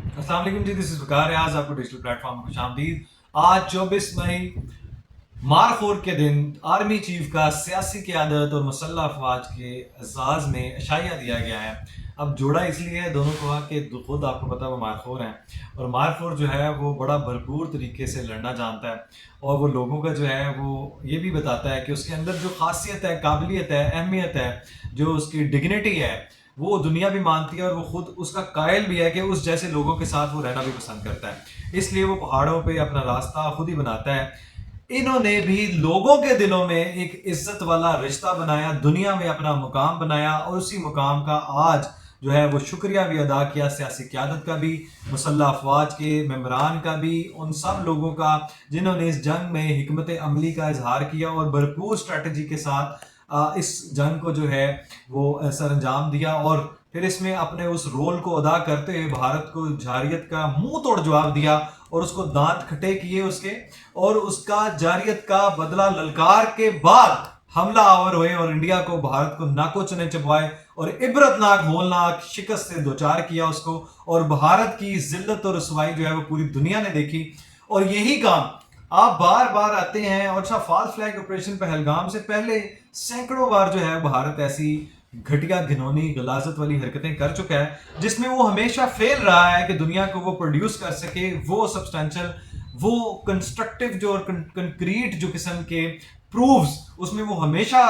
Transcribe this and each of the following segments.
अस्सलाम वालेकुम जी, this is वकार रियाज। आपको डिजिटल प्लेटफॉर्म में खुशामदीद। आज 24 मई मारखोर के दिन आर्मी चीफ का सियासी क़यादत और मुसल्लह अफवाज के एजाज़ में अशाइया दिया गया है। अब जोड़ा इसलिए है दोनों को कि खुद आपको पता है वो मारखोर हैं, और मारखोर जो है वो बड़ा भरपूर तरीके से लड़ना जानता है, और वो लोगों का जो है वो ये भी बताता है कि उसके अंदर जो खासियत है, काबिलियत है, अहमियत है, जो उसकी डिग्निटी है, वो दुनिया भी मानती है, और वो खुद उसका कायल भी है कि उस जैसे लोगों के साथ वो रहना भी पसंद करता है। इसलिए वो पहाड़ों पे अपना रास्ता खुद ही बनाता है। इन्होंने भी लोगों के दिलों में एक इज्जत वाला रिश्ता बनाया, दुनिया में अपना मुकाम बनाया, और उसी मुकाम का आज जो है वो शुक्रिया भी अदा किया, सियासी क़यादत का भी, मुसल्लह अफवाज के मेम्बरान का भी, उन सब लोगों का जिन्होंने इस जंग में हिकमत अमली का इजहार किया और भरपूर स्ट्रेटजी के साथ इस जंग को जो है वो सर अंजाम दिया, और फिर इसमें अपने उस रोल को अदा करते हुए भारत को जारियत का मुंह तोड़ जवाब दिया, और उसको दांत खट्टे किए उसके, और उसका जारियत का बदला ललकार के बाद हमला आवर हुए, और इंडिया को, भारत को नाको चने चबवाए, और इबरतनाक होलनाक शिकस्त से दो चार किया उसको, और भारत की जिल्लत और रसवाई जो है वो पूरी दुनिया ने देखी। और यही काम आप बार बार आते हैं, और अच्छा फॉल्स फ्लैग ऑपरेशन पहलगाम से पहले सैकड़ों बार जो है भारत ऐसी घटिया घिनौनी गलाजत वाली हरकतें कर चुका है, जिसमें वो हमेशा फेल रहा है कि दुनिया को वो प्रोड्यूस कर सके, वो सब्सटेंशियल, वो कंस्ट्रक्टिव जो और कंक्रीट जो किस्म के प्रूव्स, उसमें वो हमेशा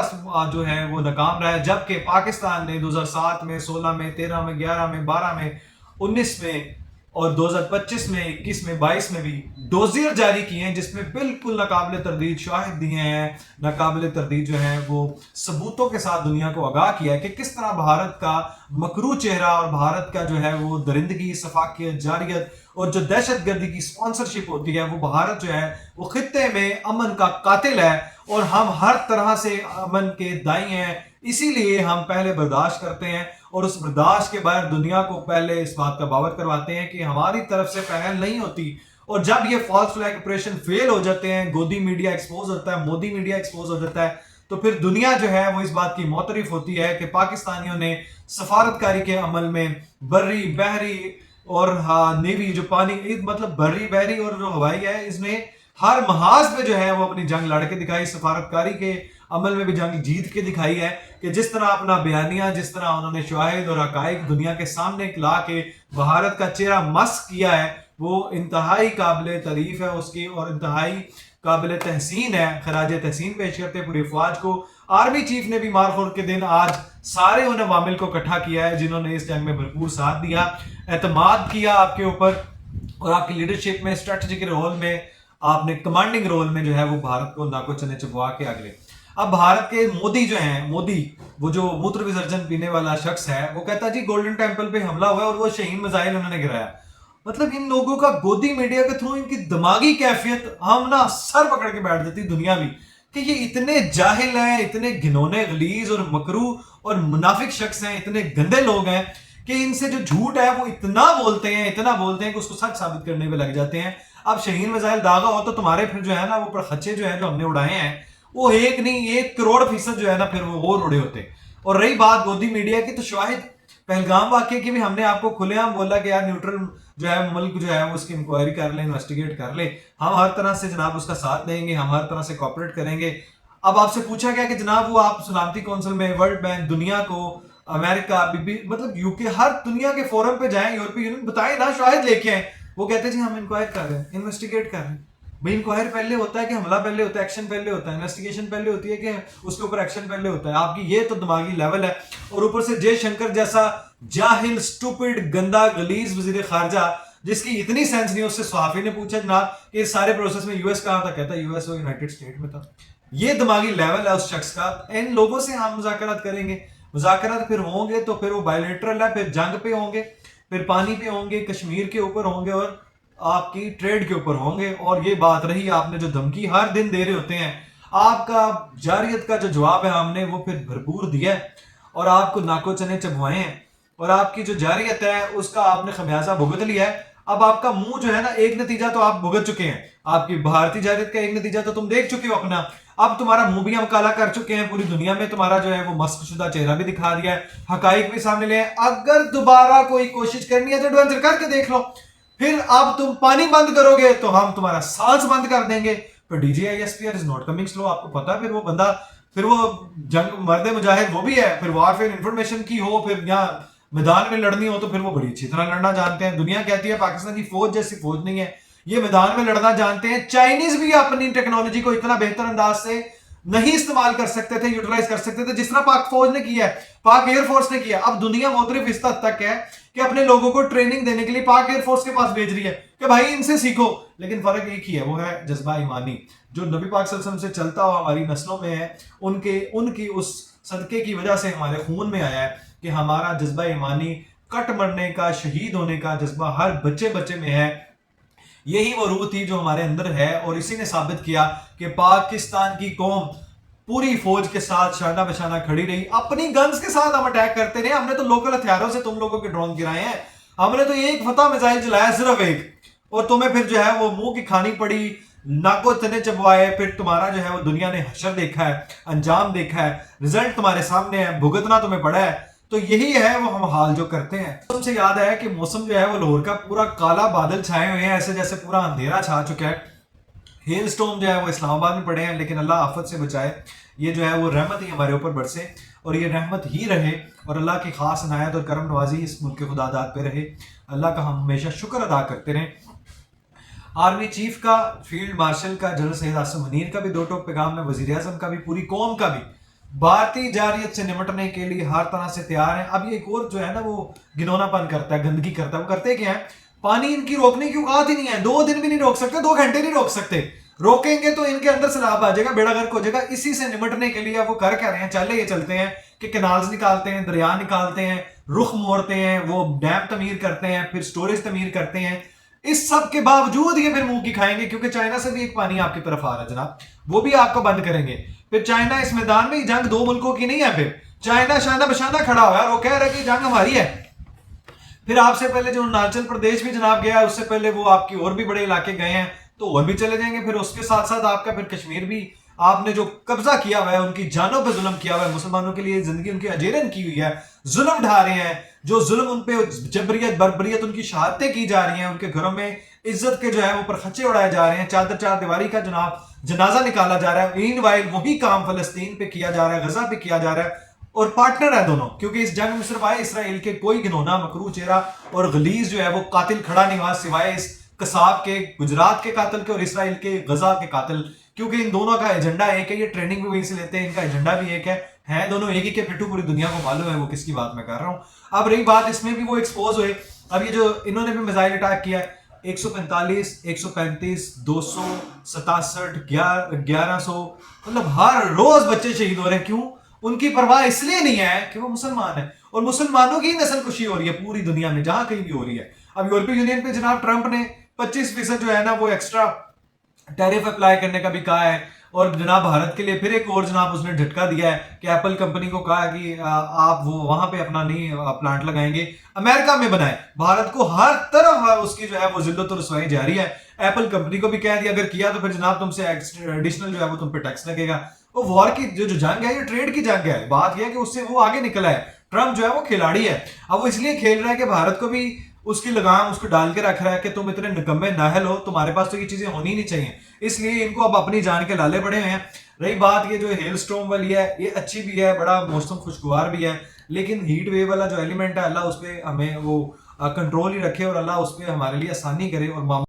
जो है वो नाकाम रहा है। जबकि पाकिस्तान ने 2007 में, 16 में, 13 में, 11 में, 12 में, 19 में, और 2025 में, 21 में, 22 में भी डोजियर जारी किए हैं, जिसमें बिल्कुल नाकाबिले तरदीद शाहिद दिए हैं, नाकाबिले तरदीद जो है वो सबूतों के साथ दुनिया को आगाह किया है कि किस तरह भारत का मकरू चेहरा और भारत का जो है वो दरिंदगी, सफाकियत, जारियत और जो दहशत गर्दी की स्पॉन्सरशिप होती है, वो भारत जो है वो खित्ते में अमन का कातिल है, और हम हर तरह से अमन के दाई हैं। इसीलिए हम पहले बर्दाश्त करते हैं, और उस बर्दाश्त के बाद दुनिया को पहले इस बात का बावर करवाते हैं कि हमारी तरफ से पहल नहीं होती। और जब ये फॉल्स फ्लैग ऑपरेशन फेल हो जाते हैं, गोदी मीडिया एक्सपोज होता है, मोदी मीडिया एक्सपोज हो जाता है, तो फिर दुनिया जो है वो इस बात की मोतरफ होती है कि पाकिस्तानियों ने सफारतकारी के अमल में बर्री, बहरी और नेवी जो पानी, मतलब बर्री, बहरी और जो हवाई है, इसने हर महाज पे जो है वो अपनी जंग लड़ के दिखाई, सफारतकारी के अमल में भी जंग जीत के दिखाई है, कि जिस तरह अपना बयानिया, जिस तरह उन्होंने शवाहिद और हकाइक दुनिया के सामने ला के भारत का चेहरा मस्क किया है, वो इंतहाई काबिल तारीफ है उसकी, और इंतहाई काबिल तहसीन है। खराज तहसीन पेश करते पूरी अफवाज को। आर्मी चीफ ने भी मारखोर के दिन आज सारे उन अवामिल को इकट्ठा किया है जिन्होंने इस जंग में भरपूर साथ दिया, एतमाद किया आपके ऊपर, और आपकी लीडरशिप में, स्ट्रेटजिक रोल में, आपने कमांडिंग रोल में जो है वो भारत को नाको चने चबवा के अगले। अब भारत के मोदी जो हैं, मोदी वो जो मूत्र विसर्जन पीने वाला शख्स है, वो कहता है जी गोल्डन टेम्पल पे हमला हुआ और वो शहीन मिसाइल उन्होंने गिराया। मतलब इन लोगों का गोदी मीडिया के थ्रू इनकी दिमागी कैफियत हम ना सर पकड़ के बैठ जाती दुनिया भी, कि ये इतने जाहिल हैं, इतने घिनौने, गलीज और मकरू और मुनाफिक शख्स हैं, इतने गंदे लोग हैं कि इनसे जो झूठ है वो इतना बोलते हैं, इतना बोलते हैं कि उसको सच साबित करने में लग जाते हैं। अब शहीन मिसाइल दागा हो तो तुम्हारे फिर जो है ना वो खच्चे जो है जो हमने उड़ाए हैं, वो एक नहीं 1 करोड़% जो है ना फिर वो और उड़े होते। और रही बात गोदी मीडिया की, तो शाहिद पहलगाम वाकये की भी हमने आपको खुलेआम बोला कि यार न्यूट्रल जो है मुल्क जो है वो उसकी इंक्वायरी कर ले, इन्वेस्टिगेट कर ले, हम हर तरह से जनाब उसका साथ देंगे, हम हर तरह से कॉपरेट करेंगे। अब आपसे पूछा गया कि जनाब वो आप सलामती काउंसिल में, वर्ल्ड बैंक, दुनिया को, अमेरिका, मतलब यूके, हर दुनिया के फोरम पे जाएं, यूरोपीय यूनियन, बताएं ना, शायद लेके आए। वो कहते हैं जी हम इंक्वायर कर रहे हैं, इन्वेस्टिगेट कर रहे हैं। भाई इंक्वायर पहले होता है कि हमला पहले होता है, एक्शन पहले होता है, इन्वेस्टिगेशन पहले होती है कि उसके ऊपर एक्शन पहले होता है? आपकी ये तो दिमागी लेवल है। और ऊपर से जयशंकर जैसा जाहिल, स्टूपिड, गंदा, गलीज वजीर खारजा, जिसकी इतनी सेंस नहीं, उससे सहाफी ने पूछा जनाब कि इस सारे प्रोसेस में यूएस कहां था, कहता यूएस वो यूनाइटेड स्टेट में था। ये दिमागी लेवल है उस शख्स का। इन लोगों से हम मुज़ाकरात करेंगे, मुज़ाकरात फिर होंगे तो फिर वो बायलेटरल है, फिर जंग पे होंगे, फिर पानी पे होंगे, कश्मीर के ऊपर होंगे, और आपकी ट्रेड के ऊपर होंगे। और ये बात रही, आपने जो धमकी हर दिन दे रहे होते हैं, आपका जारियत का जो जवाब है हमने वो फिर भरपूर दिया है, और आपको नाको चने चबवाए हैं, और आपकी जो जारियत है उसका आपने खमियाजा भुगत लिया है। अब आपका मुंह जो है ना, एक नतीजा तो आप भुगत चुके हैं, आपकी भारतीय जारियत का एक नतीजा तो तुम देख चुके हो अपना। अब तुम्हारा मुंह भी हम काला कर चुके हैं, पूरी दुनिया में तुम्हारा जो है वो मस्कशुदा चेहरा भी दिखा दिया है, हकाइक भी सामने ले। अगर दोबारा कोई कोशिश करनी है तो एडवेंचर करके देख लो, پھر اب تم پانی بند کرو گے تو ہم تمہارا سانس بند کر دیں گے. پھر D G I S P R is not coming slow. آپ کو پتا ہے پھر وہ بندہ، پھر وہ جنگ مرد مجاہد وہ بھی ہے، پھر وارفیئر انفارمیشن کی ہو، پھر یہاں میدان میں لڑنی ہو تو پھر وہ بڑی اچھی طرح لڑنا جانتے ہیں. دنیا کہتی ہے پاکستان کی فوج جیسی فوج نہیں ہے، یہ میدان میں لڑنا جانتے ہیں. چائنیز بھی اپنی ٹیکنالوجی کو اتنا بہتر انداز سے نہیں استعمال کر سکتے تھے، یوٹیلائز کر سکتے تھے جس طرح پاک فوج نے کیا ہے، پاک ایئر فورس نے کیا. اب دنیا مختلف اس حد تک ہے کہ اپنے لوگوں کو ٹریننگ دینے کے لیے پاک ایئر فورس کے پاس بھیج رہی ہے کہ بھائی ان سے سیکھو. لیکن فرق ایک ہی ہے، وہ ہے جذبہ ایمانی جو نبی پاک صلی اللہ علیہ وسلم سے چلتا ہوا ہماری نسلوں میں ہے. ان کی اس صدقے کی وجہ سے ہمارے خون میں آیا ہے کہ ہمارا جذبہ ایمانی، کٹ مرنے کا، شہید ہونے کا جذبہ ہر بچے میں ہے. یہی وہ روح تھی جو ہمارے اندر ہے، اور اسی نے ثابت کیا کہ پاکستان کی قوم پوری فوج کے ساتھ شانہ بشانہ کھڑی رہی. اپنی گنز کے ساتھ ہم اٹیک کرتے رہے. ہم نے تو لوکل ہتھیاروں سے تم لوگوں کے ڈرون گرائے ہیں. ہم نے تو ایک فتح میزائل چلایا، صرف ایک، اور تمہیں پھر جو ہے وہ منہ کی کھانی پڑی، ناکو تنے چبوائے. پھر تمہارا جو ہے وہ دنیا نے حشر دیکھا ہے، انجام دیکھا ہے، رزلٹ تمہارے سامنے ہے، بھگتنا تمہیں پڑا ہے. تو یہی ہے وہ ہم حال جو کرتے ہیں. موسم سے یاد ہے کہ موسم جو ہے وہ لاہور کا پورا کالا بادل چھائے ہوئے ہیں، ایسے جیسے پورا اندھیرا چھا چکا ہے. ہیل سٹورم جو ہے وہ اسلام آباد میں پڑے ہیں، لیکن اللہ آفت سے بچائے. یہ جو ہے وہ رحمت ہی ہمارے اوپر برسے، اور یہ رحمت ہی رہے، اور اللہ کی خاص عنایت اور کرم نوازی اس ملک کے خدا داد پہ رہے. اللہ کا ہم ہمیشہ شکر ادا کرتے رہیں. آرمی چیف کا، فیلڈ مارشل کا، جنرل سید عاصم منیر کا بھی دو ٹوک پیغام ہے، وزیر اعظم کا بھی، پوری قوم کا بھی. بھارتی جارحیت سے نمٹنے کے لیے ہر طرح سے تیار ہیں. اب یہ ایک اور جو ہے نا وہ گنونا پن کرتا ہے، گندگی کرتا ہے. وہ کرتے کیا ہے؟ پانی ان کی روکنے کی اوقات ہی نہیں ہے. 2 دن بھی نہیں روک سکتے، 2 گھنٹے نہیں روک سکتے. روکیں گے تو ان کے اندر سیلاب آ جائے گا، بیڑا غرق ہو جائے گا. اسی سے نمٹنے کے لیے وہ کر کیا رہے ہیں؟ یہ چلتے ہیں کہ کنالز نکالتے ہیں، دریا نکالتے ہیں، رخ موڑتے ہیں، وہ ڈیم تعمیر کرتے ہیں، پھر سٹوریج تعمیر کرتے ہیں. اس سب کے باوجود یہ پھر منہ کی کھائیں گے، کیونکہ چائنا سے بھی ایک پانی آپ کی طرف آ رہا ہے جناب، وہ بھی آپ کو بند کریں گے. پھر چائنا اس میدان میں جنگ 2 ملکوں کی نہیں ہے. پھر چائنا شانہ بشانہ کھڑا ہوا ہے اور وہ کہہ رہا ہے کہ جنگ ہماری ہے. پھر آپ سے پہلے جو اروناچل پردیش بھی جناب گیا ہے، اس سے پہلے وہ آپ کی اور بھی بڑے علاقے گئے ہیں، تو اور بھی چلے جائیں گے. پھر اس کے ساتھ ساتھ آپ کا پھر کشمیر بھی آپ نے جو قبضہ کیا ہوا ہے، ان کی جانوں پہ ظلم کیا ہوا ہے، مسلمانوں کے لیے زندگی ان کی اجیرن کی ہوئی ہے، ظلم ڈھا رہے ہیں. جو ظلم ان پہ جبریت بربریت ان کی شہادتیں کی جا رہی ہیں، ان کے گھروں میں عزت کے جو ہے اوپر خچے اڑائے جا رہے ہیں، چار دیواری کا جناب جنازہ نکالا جا رہا ہے. مین وائل وہی کام فلسطین پہ کیا جا رہا ہے، غزہ پہ کیا جا رہا ہے، اور پارٹنر ہے دونوں. کیونکہ اس جنگ میں صرف آئے اسرائیل کے کوئی گنونا مکروہ چہرہ اور غلیظ جو ہے وہ قاتل کھڑا نہیں ہوا، سوائے اس قصاب کے، گجرات کے قاتل کے اور اسرائیل کے غزہ کے قاتل. کیونکہ ان دونوں کا ایجنڈا ایک ہے، یہ ٹریننگ بھی وہیں سے لیتے ہیں، ان کا ایجنڈا بھی ایک ہے دونوں ایک ہی کے پٹھو. پوری دنیا کو معلوم ہے وہ کس کی بات میں کر رہا ہوں. اب رہی بات اس میں بھی وہ ایکسپوز ہوئے. اب یہ جو انہوں نے بھی میزائل اٹیک کیا ہے، 145 135 267 1100، مطلب ہر روز بچے شہید ہو رہے ہیں. کیوں؟ ان کی پرواہ اس لیے نہیں ہے کہ وہ مسلمان ہیں، اور مسلمانوں کی نسل کشی ہو رہی ہے پوری دنیا میں جہاں کہیں بھی ہو رہی ہے. اب یورپی یونین پہ جناب ٹرمپ نے 25% جو ہے نا وہ ایکسٹرا ٹیرف اپلائی کرنے کا بھی کہا ہے. اور جناب بھارت کے لیے پھر ایک اور جناب اس نے جھٹکا دیا ہے کہ ایپل کمپنی کو کہا کہ آپ وہ وہاں پہ اپنا نہیں پلانٹ لگائیں گے، امریکہ میں بنائیں. بھارت کو ہر طرف اس کی جو ہے وہ ذلت و رسوائی جاری ہے. ایپل کمپنی کو بھی کہہ دیا اگر کیا تو پھر جناب تم سے ایڈیشنل جو ہے وہ تم پہ ٹیکس لگے گا. وہ وار کی جو جنگ ہے یہ ٹریڈ کی جنگ ہے. بات یہ ہے کہ اس سے وہ آگے نکلا ہے. ٹرمپ جو ہے وہ کھلاڑی ہے. اب وہ اس لیے کھیل رہا ہے کہ بھارت کو بھی اس کی لگام اس کو ڈال کے رکھ رہا ہے کہ تم اتنے نکمے نااہل ہو، تمہارے پاس تو یہ چیزیں ہونی نہیں چاہیے. اس لیے ان کو اب اپنی جان کے لالے پڑے ہوئے ہیں. رہی بات یہ جو ہیل سٹورم والی ہے، یہ اچھی بھی ہے، بڑا موسم خوشگوار بھی ہے، لیکن ہیٹ ویو والا جو ایلیمنٹ ہے اللہ اس پہ ہمیں وہ کنٹرول ہی رکھے، اور اللہ اس پہ ہمارے لیے آسانی کرے اور